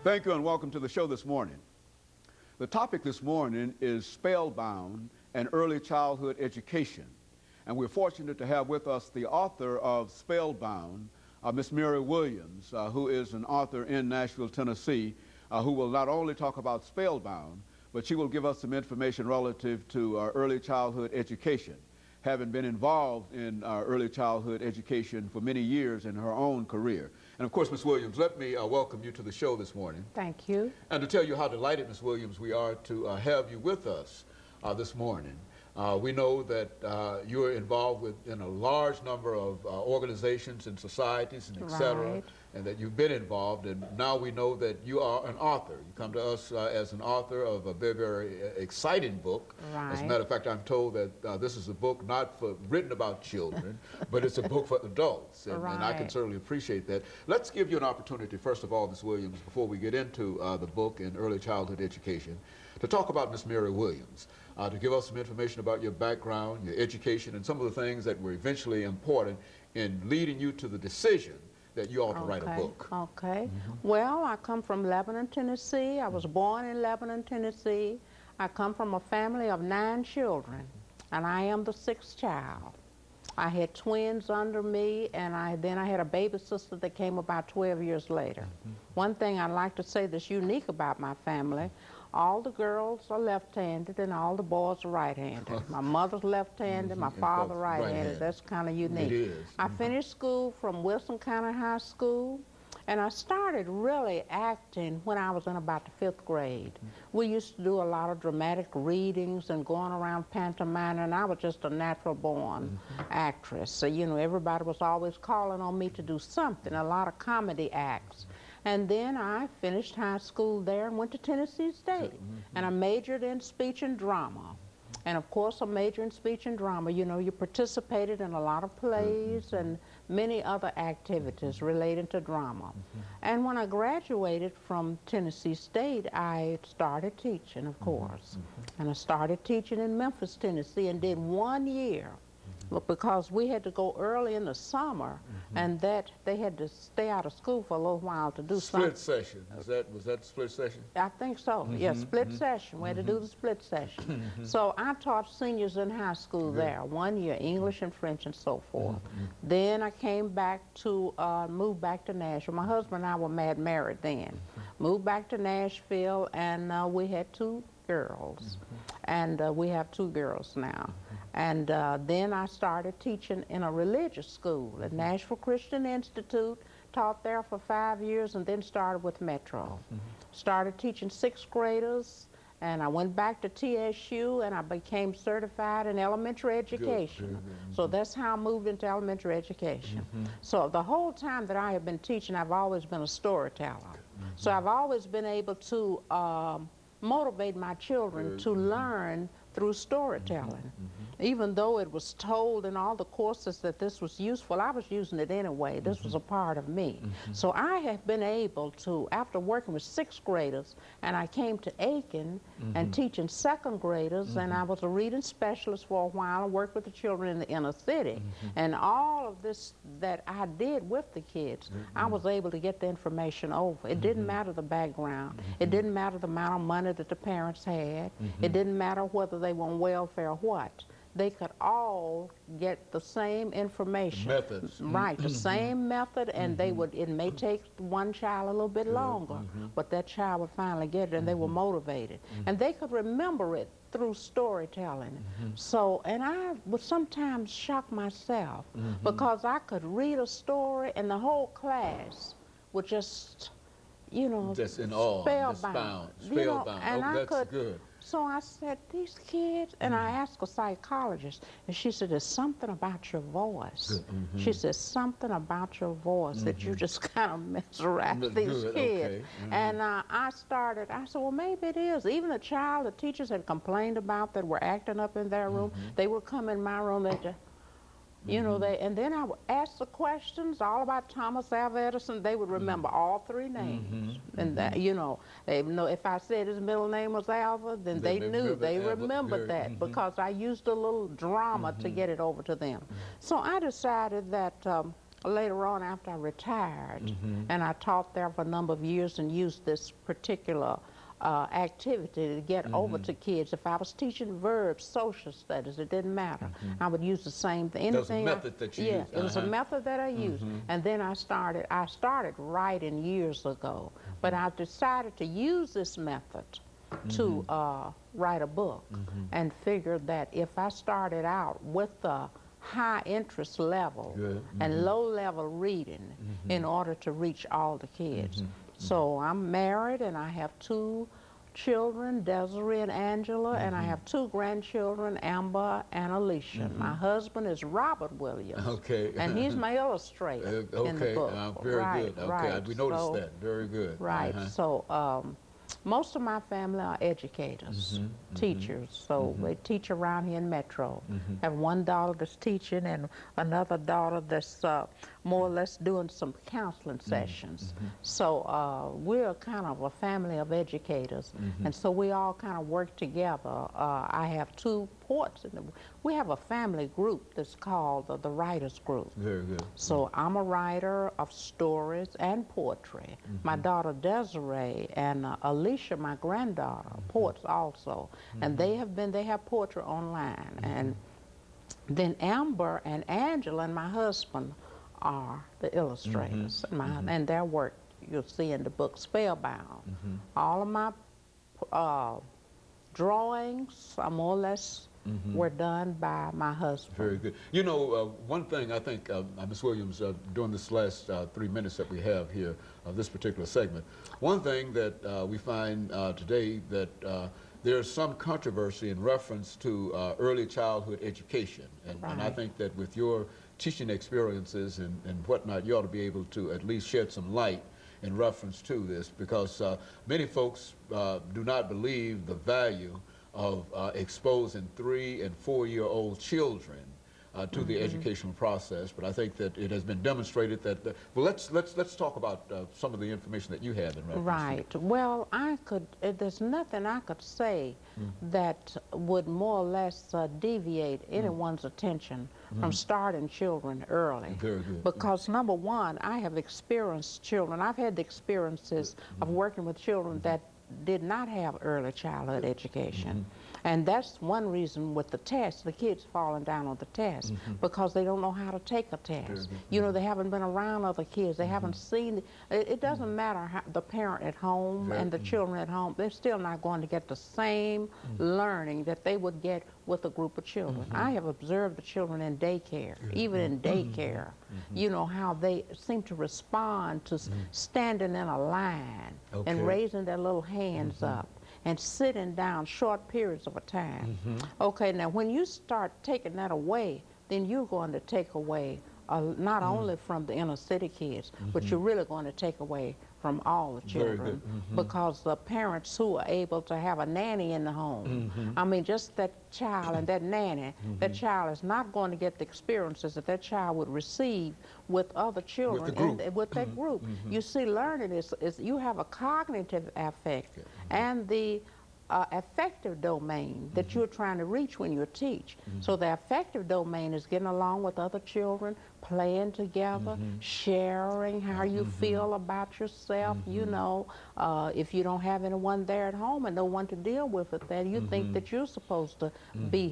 Thank you and welcome to the show this morning. The topic this morning is Spellbound and Early Childhood Education. And we're fortunate to have with us the author of Spellbound, Miss MWilliams, who is an author in Nashville, Tennessee, who will not only talk about Spellbound, but she will give us some information relative to early childhood education, having been involved in early childhood education for many years in her own career. And of course, Ms. Williams, let me welcome you to the show this morning. Thank you. And to tell you how delighted, Ms. Williams, we are to have you with us this morning. We know that you're involved in a large number of organizations and societies and et cetera, Right. and that you've been involved, and now we know that you are an author. You come to us as an author of a very, very exciting book. Right. As a matter of fact, I'm told that this is a book not written about children, but it's a book for adults, and I can Right. certainly appreciate that. Let's give you an opportunity, first of all, Ms. Williams, before we get into the book in early childhood education, to talk about Ms. MWilliams, to give us some information about your background, your education, and some of the things that were eventually important in leading you to the decision that you ought to write a book. Okay. Well, I come from Lebanon, Tennessee. I was born in Lebanon, Tennessee. I come from a family of 9 children, and I am the 6th child. I had twins under me, and then I had a baby sister that came about 12 years later. One thing I'd like to say that's unique about my family, all the girls are left-handed and all the boys are right-handed. My mother's left-handed, my father right-handed. That's kind of unique. It is. I finished school from Wilson County High School, and I started really acting when I was in about the 5th grade. We used to do a lot of dramatic readings and going around pantomime, and I was just a natural-born actress. So, you know, everybody was always calling on me to do something, a lot of comedy acts. And then I finished high school there and went to Tennessee State. And I majored in speech and drama. And of course, a major in speech and drama, you know, you participated in a lot of plays and many other activities related to drama. And when I graduated from Tennessee State, I started teaching, of course. And I started teaching in Memphis, Tennessee, and did 1 year. But because we had to go early in the summer, and that they had to stay out of school for a little while to do something. Split session. Was that split session? I think so. Yes, split session. We had to do the split session. So I taught seniors in high school there, 1 year, English and French and so forth. Then I came back to, moved back to Nashville. My husband and I were married then. Moved back to Nashville, and we had 2 girls. And we have 2 girls now. And then I started teaching in a religious school at Nashville Christian Institute, taught there for 5 years, and then started with Metro. Started teaching 6th graders, and I went back to TSU, and I became certified in elementary education. So that's how I moved into elementary education. So the whole time that I have been teaching, I've always been a storyteller. So I've always been able to motivate my children to learn through storytelling. Even though it was told in all the courses that this was useful, I was using it anyway. This was a part of me. So I have been able to, after working with 6th graders, and I came to Aiken and teaching 2nd graders, and I was a reading specialist for a while and worked with the children in the inner city. And all of this that I did with the kids, I was able to get the information over. It didn't matter the background. It didn't matter the amount of money that the parents had. It didn't matter whether they were on welfare or what. They could all get the same information. Methods. Right, the same method, and they would, it may take one child a little bit longer, but that child would finally get it, and they were motivated. And they could remember it through storytelling. So, and I would sometimes shock myself because I could read a story and the whole class would just, you know, Just in awe. spellbound. Spellbound. You know, and I that's could, good. So I said, these kids, and I asked a psychologist, and she said, there's something about your voice. She said, something about your voice that you just kind of mesmerize these kids. Okay. And I said, well, maybe it is. Even a child the teachers had complained about that were acting up in their room, they would come in my room, they'd just, you know, and then I would ask the questions all about Thomas Alva Edison. They would remember all 3 names. And that, you know, they know if I said his middle name was Alva, then they knew. They remembered that because I used a little drama to get it over to them. So I decided that later on after I retired, and I taught there for a number of years and used this particular activity to get over to kids. If I was teaching verbs, social studies, it didn't matter. I would use the same thing. That was a method that you used. It was a method that I used. And then I started writing years ago, but I decided to use this method to write a book, and figured that if I started out with the high interest level and low level reading in order to reach all the kids. So I'm married and I have 2 children, Desiree and Angela, and I have 2 grandchildren, Amber and Alicia. My husband is Robert Williams. Okay. And he's my illustrator in the book. Very good. Okay, we noticed that. Very good. Right. So most of my family are educators, teachers. So they teach around here in Metro. I have one daughter that's teaching and another daughter that's more or less doing some counseling sessions. So we're kind of a family of educators. And so we all kind of work together. I have 2 ports. We have a family group that's called the Writers Group. Very good. So I'm a writer of stories and poetry. My daughter Desiree and Alicia, my granddaughter, poets also. And they have poetry online. And then Amber and Angela and my husband are the illustrators. And their work you'll see in the book Spellbound. All of my drawings are more or less were done by my husband. Very good. You know, one thing I think, Ms. Williams, during this last 3 minutes that we have here of this particular segment, one thing that we find today that there's some controversy in reference to early childhood education. And I think that with your teaching experiences and whatnot, you ought to be able to at least shed some light in reference to this, because many folks do not believe the value of exposing 3- and 4-year-old children to the educational process. But I think that it has been demonstrated that well, let's talk about some of the information that you have in reference to it. Well, there's nothing I could say that would more or less deviate anyone's attention from starting children early. Very good. Because number one, I have experienced children. I've had the experiences of working with children that did not have early childhood education. And that's one reason with the test, the kids falling down on the test, because they don't know how to take a test. You know, they haven't been around other kids. They haven't seen, it doesn't matter how the parent at home and the children at home, they're still not going to get the same learning that they would get with a group of children. I have observed the children in daycare, even in daycare, you know, how they seem to respond to standing in a line and raising their little hands up and sitting down short periods of a time. Okay, now when you start taking that away, then you're going to take away not only from the inner city kids, but you're really going to take away from all the children, because the parents who are able to have a nanny in the home, I mean, just that child and that nanny, that child is not going to get the experiences that that child would receive with other children, with that group. You see, learning is you have a cognitive affect and the affective domain that you're trying to reach when you teach. So the affective domain is getting along with other children, playing together, sharing how you feel about yourself. You know, if you don't have anyone there at home and no one to deal with it, then you think that you're supposed to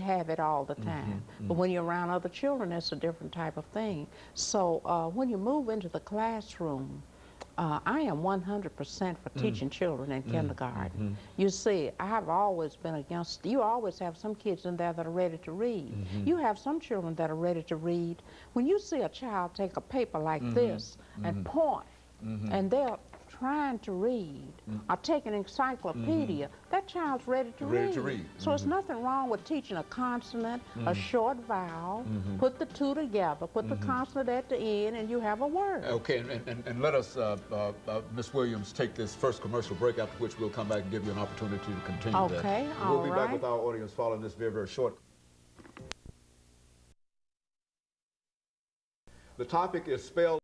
have it all the time. But when you're around other children, it's a different type of thing. So when you move into the classroom, I am 100% for teaching children in kindergarten. You see, I have always been against, you always have some kids in there that are ready to read. You have some children that are ready to read. When you see a child take a paper like this and point, and they're trying to read, or take an encyclopedia, that child's ready to read. So it's nothing wrong with teaching a consonant, a short vowel, put the two together, put the consonant at the end, and you have a word. Okay, and let us, Ms. Williams, take this first commercial break, after which we'll come back and give you an opportunity to continue that. Okay, We'll be back with our audience following this very, very short. The topic is spell.